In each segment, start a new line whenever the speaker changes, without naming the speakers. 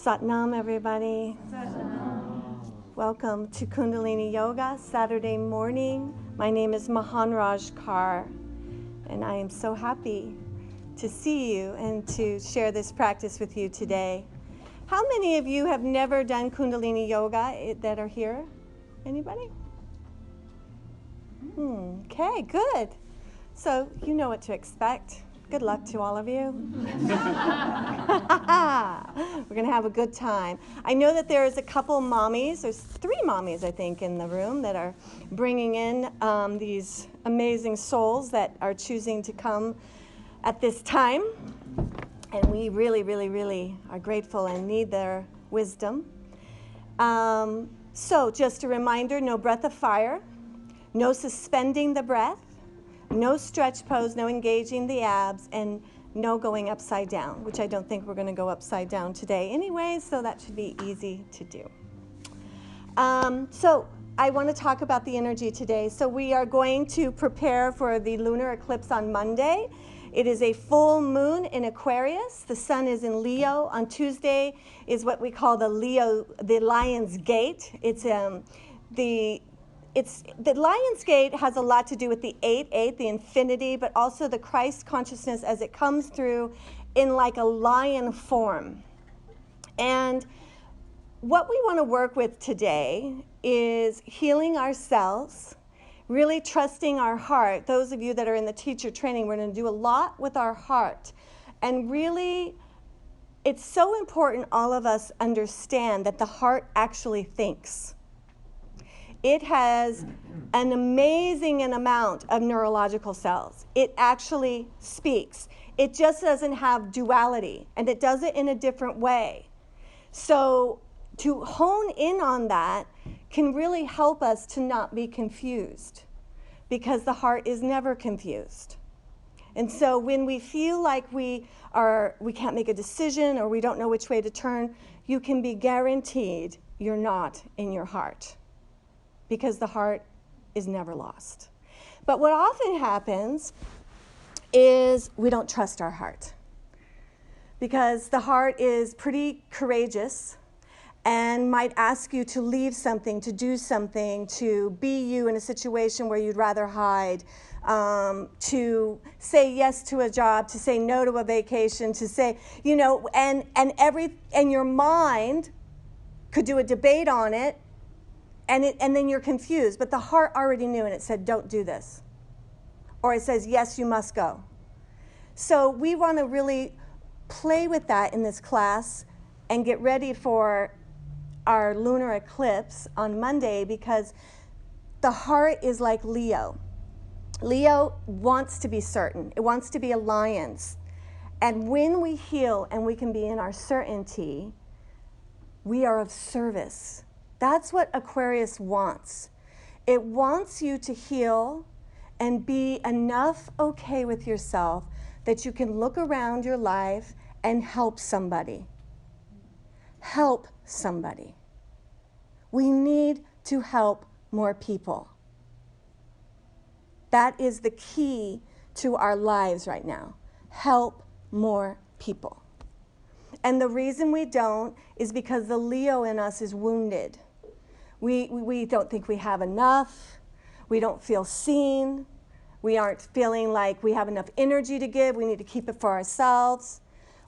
Satnam, everybody. Satnam. Welcome to Kundalini Yoga, Saturday morning. My name is Mahanraj Kaur, and I am so happy to see you and to share this practice with you today. How many of you have never done Kundalini Yoga that are here? Anybody? Okay, good. So you know what to expect. Good luck to all of you. We're going to have a good time. I know that there's a couple mommies, there's 3 mommies, I think, in the room that are bringing in these amazing souls that are choosing to come at this time. And we really, really, really are grateful and need their wisdom. So just a reminder, no breath of fire, no suspending the breath, no stretch pose, no engaging the abs, and no going upside down, which I don't think we're going to go upside down today anyway, so that should be easy to do. So I want to talk about the energy today. So we are going to prepare for the lunar eclipse on Monday. It is a full moon in Aquarius. The sun is in Leo. On Tuesday is what we call the Lion's Gate. The Lion's Gate has a lot to do with the 8-8, the infinity, but also the Christ consciousness as it comes through in like a lion form. And what we want to work with today is healing ourselves, really trusting our heart. Those of you that are in the teacher training, we're going to do a lot with our heart. And really, it's so important all of us understand that the heart actually thinks. It has an amazing amount of neurological cells. It actually speaks. It just doesn't have duality, and it does it in a different way. So to hone in on that can really help us to not be confused, because the heart is never confused. And so when we feel like we can't make a decision or we don't know which way to turn, you can be guaranteed you're not in your heart, because the heart is never lost. But what often happens is we don't trust our heart, because the heart is pretty courageous and might ask you to leave something, to do something, to be you in a situation where you'd rather hide, to say yes to a job, to say no to a vacation, to say, and your mind could do a debate on it, and then you're confused. But the heart already knew, and it said, don't do this. Or it says, yes, you must go. So we want to really play with that in this class and get ready for our lunar eclipse on Monday, because the heart is like Leo. Leo wants to be certain. It wants to be a lion. And when we heal and we can be in our certainty, we are of service. That's what Aquarius wants. It wants you to heal and be enough okay with yourself that you can look around your life and help somebody. Help somebody. We need to help more people. That is the key to our lives right now. Help more people. And the reason we don't is because the Leo in us is wounded. We don't think we have enough. We don't feel seen. We aren't feeling like we have enough energy to give. We need to keep it for ourselves.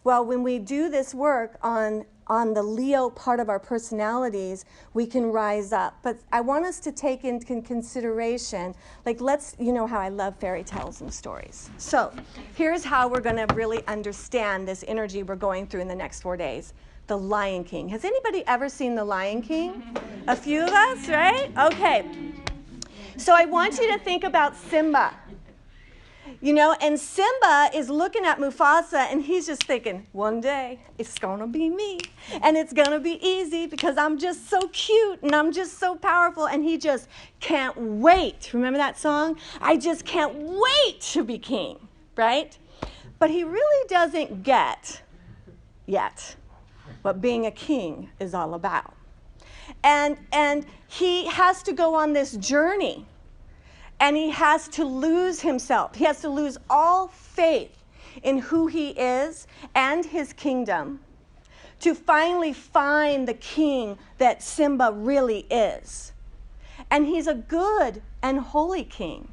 Well, when we do this work on the Leo part of our personalities, we can rise up. But I want us to take into consideration, you know how I love fairy tales and stories. So here's how we're going to really understand this energy we're going through in the next 4 days. The Lion King. Has anybody ever seen The Lion King? A few of us, right? Okay. So I want you to think about Simba. And Simba is looking at Mufasa, and he's just thinking, one day it's going to be me, and it's going to be easy because I'm just so cute and I'm just so powerful, and he just can't wait. Remember that song? I just can't wait to be king, right? But he really doesn't get yet what being a king is all about. And he has to go on this journey. And he has to lose himself. He has to lose all faith in who he is and his kingdom to finally find the king that Simba really is. And he's a good and holy king.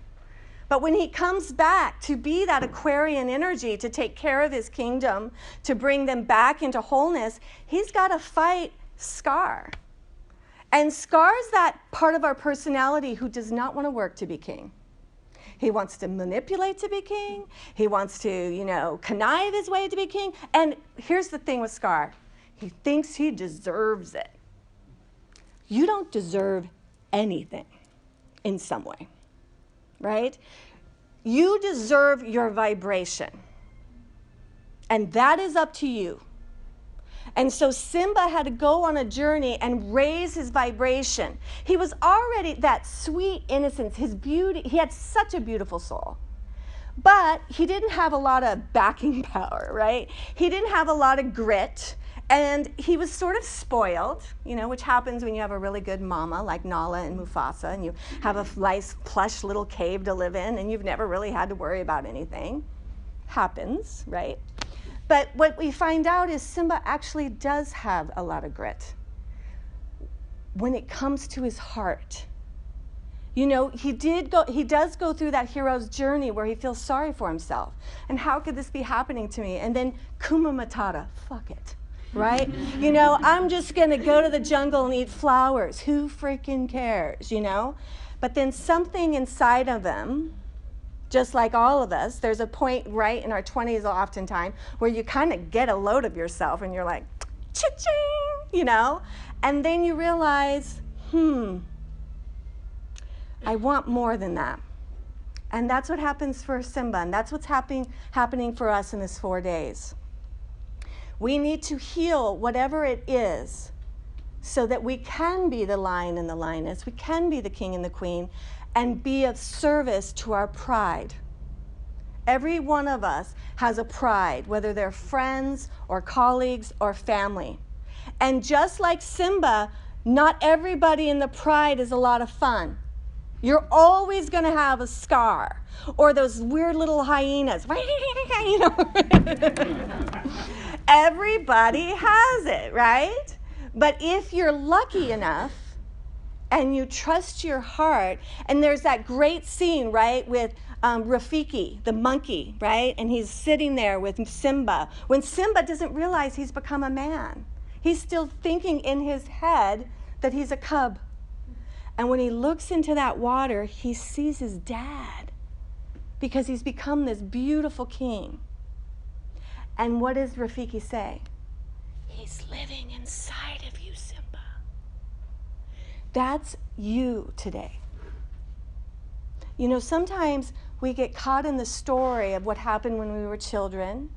But when he comes back to be that Aquarian energy, to take care of his kingdom, to bring them back into wholeness, he's got to fight Scar. And Scar's that part of our personality who does not want to work to be king. He wants to manipulate to be king. He wants to, connive his way to be king. And here's the thing with Scar. He thinks he deserves it. You don't deserve anything in some way, right? You deserve your vibration. And that is up to you. And so Simba had to go on a journey and raise his vibration. He was already that sweet innocence, his beauty. He had such a beautiful soul. But he didn't have a lot of backing power, right? He didn't have a lot of grit. And he was sort of spoiled, which happens when you have a really good mama like Nala and Mufasa, and you have a nice, plush little cave to live in, and you've never really had to worry about anything. Happens, right? But what we find out is Simba actually does have a lot of grit when it comes to his heart. He does go through that hero's journey where he feels sorry for himself. And how could this be happening to me? And then Kuma Matata, fuck it, right? I'm just going to go to the jungle and eat flowers. Who freaking cares, But then something inside of him, just like all of us, there's a point right in our 20s oftentimes where you kind of get a load of yourself and you're like, cha-ching, And then you realize, I want more than that. And that's what happens for Simba, and that's what's happening for us in this 4 days. We need to heal whatever it is so that we can be the lion and the lioness, we can be the king and the queen, and be of service to our pride. Every one of us has a pride, whether they're friends or colleagues or family. And just like Simba, not everybody in the pride is a lot of fun. You're always going to have a Scar or those weird little hyenas. Everybody has it, right? But if you're lucky enough and you trust your heart, and there's that great scene, right, with Rafiki, the monkey, right? And he's sitting there with Simba. When Simba doesn't realize he's become a man. He's still thinking in his head that he's a cub. And when he looks into that water, he sees his dad because he's become this beautiful king. And what does Rafiki say? He's living inside of you, Simba. That's you today. Sometimes we get caught in the story of what happened when we were children,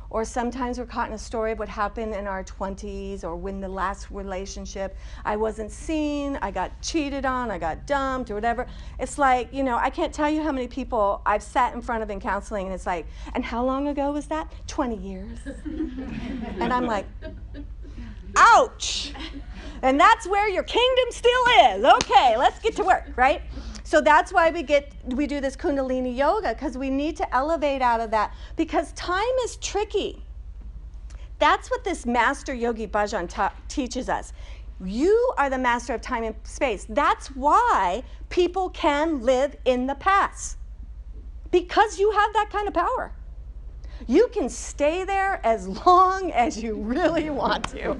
or sometimes we're caught in a story of what happened in our 20s, or when the last relationship, I wasn't seen, I got cheated on, I got dumped, or whatever. It's like, I can't tell you how many people I've sat in front of in counseling, and it's like, and how long ago was that? 20 years. And I'm like, ouch! And that's where your kingdom still is. Okay, let's get to work, right? So that's why we do this Kundalini yoga, because we need to elevate out of that, because time is tricky. That's what this Master Yogi Bhajan teaches us. You are the master of time and space. That's why people can live in the past, because you have that kind of power. You can stay there as long as you really want to.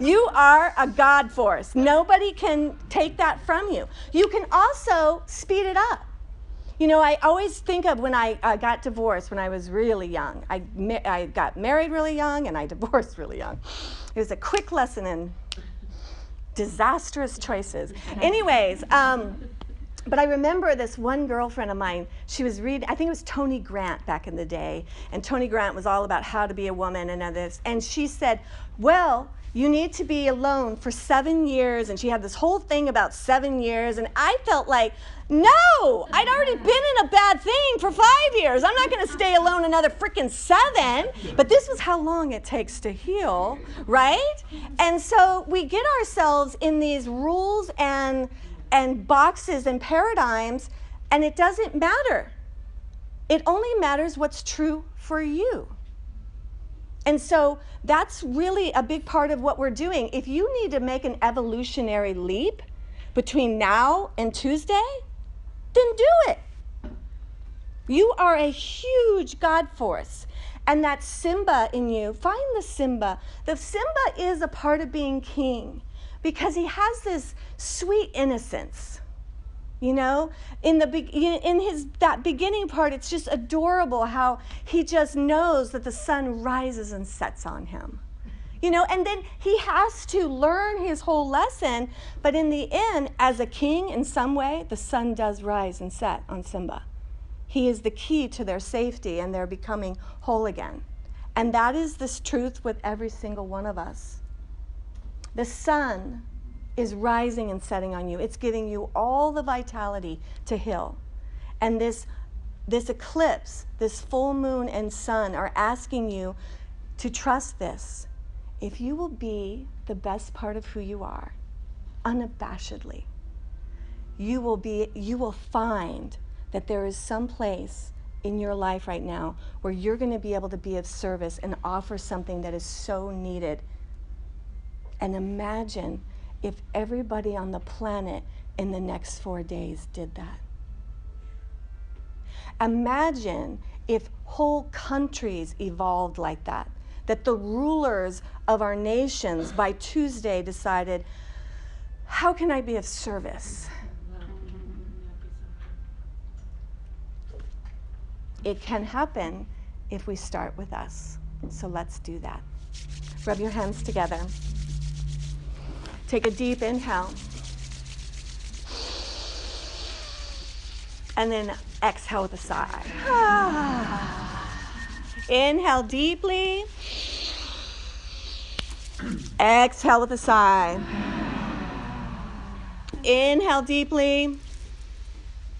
You are a God force. Nobody can take that from you. You can also speed it up. I always think of when I got divorced when I was really young. I got married really young and I divorced really young. It was a quick lesson in disastrous choices. Anyways, but I remember this one girlfriend of mine, she was reading, I think it was Tony Grant back in the day, and Tony Grant was all about how to be a woman and others, and she said, well, you need to be alone for 7 years, and she had this whole thing about 7 years, and I felt like, no, I'd already been in a bad thing for 5 years. I'm not going to stay alone another freaking 7, but this was how long it takes to heal, right? And so we get ourselves in these rules and boxes and paradigms, and it doesn't matter. It only matters what's true for you. And so that's really a big part of what we're doing. If you need to make an evolutionary leap between now and Tuesday, then do it. You are a huge God force. And that Simba in you, find the Simba. The Simba is a part of being king because he has this sweet innocence. You know, in that beginning part, it's just adorable how he just knows that the sun rises and sets on him. You know, and then he has to learn his whole lesson, but in the end, as a king, in some way, the sun does rise and set on Simba. He is the key to their safety and their becoming whole again. And that is this truth with every single one of us. The sun is rising and setting on you. It's giving you all the vitality to heal. And this eclipse, this full moon and sun are asking you to trust this. If you will be the best part of who you are, unabashedly, you will find that there is some place in your life right now where you're going to be able to be of service and offer something that is so needed. And imagine if everybody on the planet in the next 4 days did that. Imagine if whole countries evolved like that, that the rulers of our nations by Tuesday decided, how can I be of service? It can happen if we start with us. So let's do that. Rub your hands together. Take a deep inhale. And then exhale with a sigh. Inhale deeply. Exhale with a sigh. Inhale deeply.